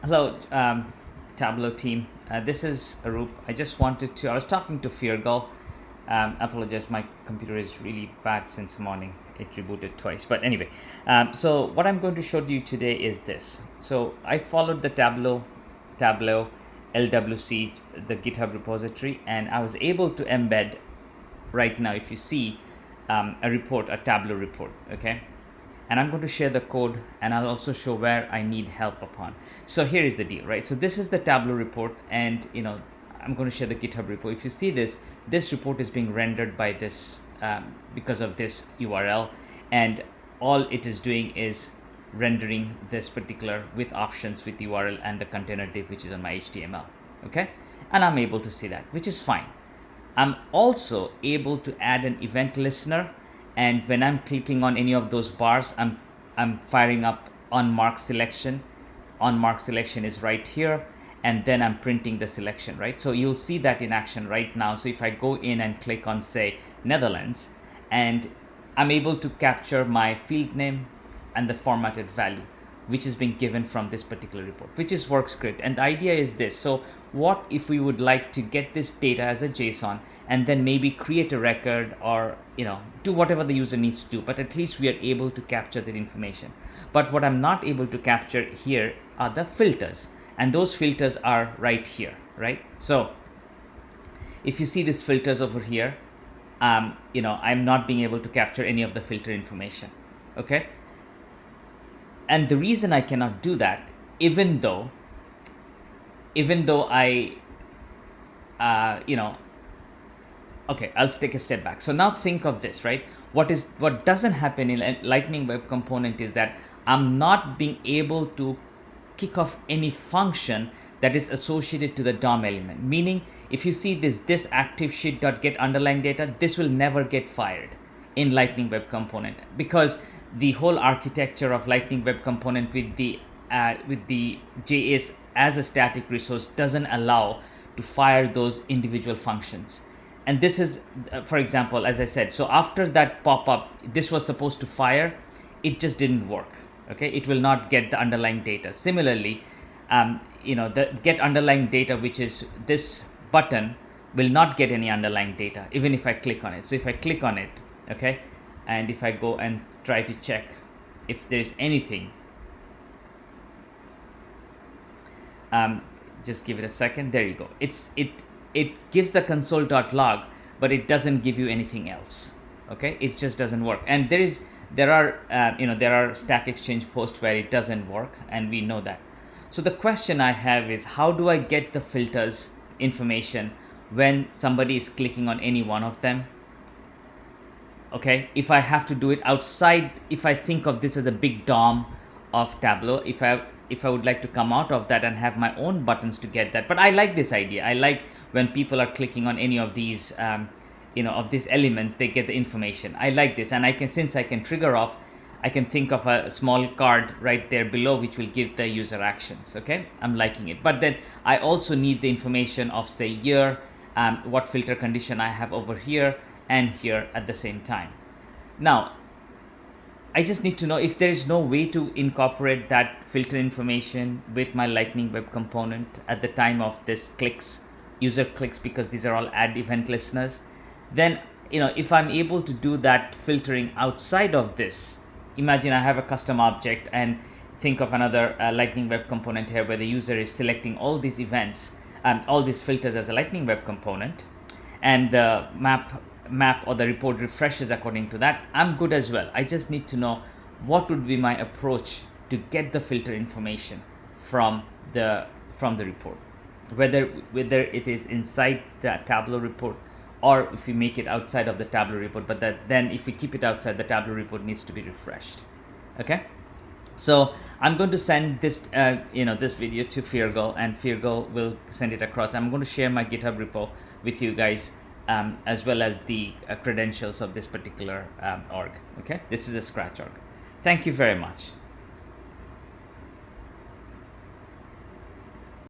Hello, Tableau team. This is Arup. I was talking to Feargal. Apologize, my computer is really bad since morning. It rebooted twice. But anyway, so what I'm going to show you today is this. So I followed the Tableau, LWC, the GitHub repository, and I was able to embed right now, if you see, a Tableau report, okay? And I'm going to share the code, and I'll also show where I need help upon. So here is the deal, right? So this is the Tableau report, and I'm going to share the GitHub repo. If you see this report is being rendered by this because of this URL, and all it is doing is rendering this particular with options with URL and the container div which is on my HTML, okay? And I'm able to see that, which is fine. I'm also able to add an event listener, and when I'm clicking on any of those bars, I'm firing up on mark selection. On mark selection is right here, and then I'm printing the selection, right? So you'll see that in action right now. So if I go in and click on, say, Netherlands, and I'm able to capture my field name and the formatted value, which is being given from this particular report, which works great. And the idea is this. So what if we would like to get this data as a JSON and then maybe create a record, or do whatever the user needs to do, but at least we are able to capture that information. But what I'm not able to capture here are the filters, and those filters are right here, right? So if you see these filters over here, I'm not being able to capture any of the filter information, okay? And the reason I cannot do that, even though I, okay, I'll take a step back. So now think of this, right? What doesn't happen in Lightning Web Component is that I'm not being able to kick off any function that is associated to the DOM element. Meaning, if you see this active sheet.get underlying data, this will never get fired in Lightning Web Component, because the whole architecture of Lightning Web Component with the JS as a static resource doesn't allow to fire those individual functions. And this is, for example, as I said, so after that pop-up, this was supposed to fire, it just didn't work. Okay, it will not get the underlying data. Similarly, the get underlying data, which is this button, will not get any underlying data, even if I click on it. So if I click on it, okay, and if I go and try to check if there's anything, just give it a second. There you go. It gives the console.log, but it doesn't give you anything else. Okay, it just doesn't work. And there are Stack Exchange posts where it doesn't work, and we know that. So the question I have is, how do I get the filters information when somebody is clicking on any one of them? Okay, if I have to do it outside, if I think of this as a big DOM of Tableau, if I would like to come out of that and have my own buttons to get that. But I like this idea. I like when people are clicking on any of these, of these elements, they get the information. I like this, and since I can trigger off, I can think of a small card right there below which will give the user actions. Okay, I'm liking it. But then I also need the information of, say, year, what filter condition I have over here and here at the same time. Now, I just need to know if there is no way to incorporate that filter information with my Lightning Web Component at the time of this user clicks, because these are all add event listeners. Then, if I'm able to do that filtering outside of this, imagine I have a custom object, and think of another Lightning Web Component here where the user is selecting all these events, all these filters as a Lightning Web Component, and the map or the report refreshes according to that. I'm good as well. I just need to know what would be my approach to get the filter information from the report, whether it is inside the Tableau report, or if we make it outside of the Tableau report. But then if we keep it outside, the Tableau report needs to be refreshed. Okay, so I'm going to send this this video to Feargal, and Feargal will send it across. I'm going to share my GitHub repo with you guys, as well as the credentials of this particular org. Okay, this is a Scratch org. Thank you very much.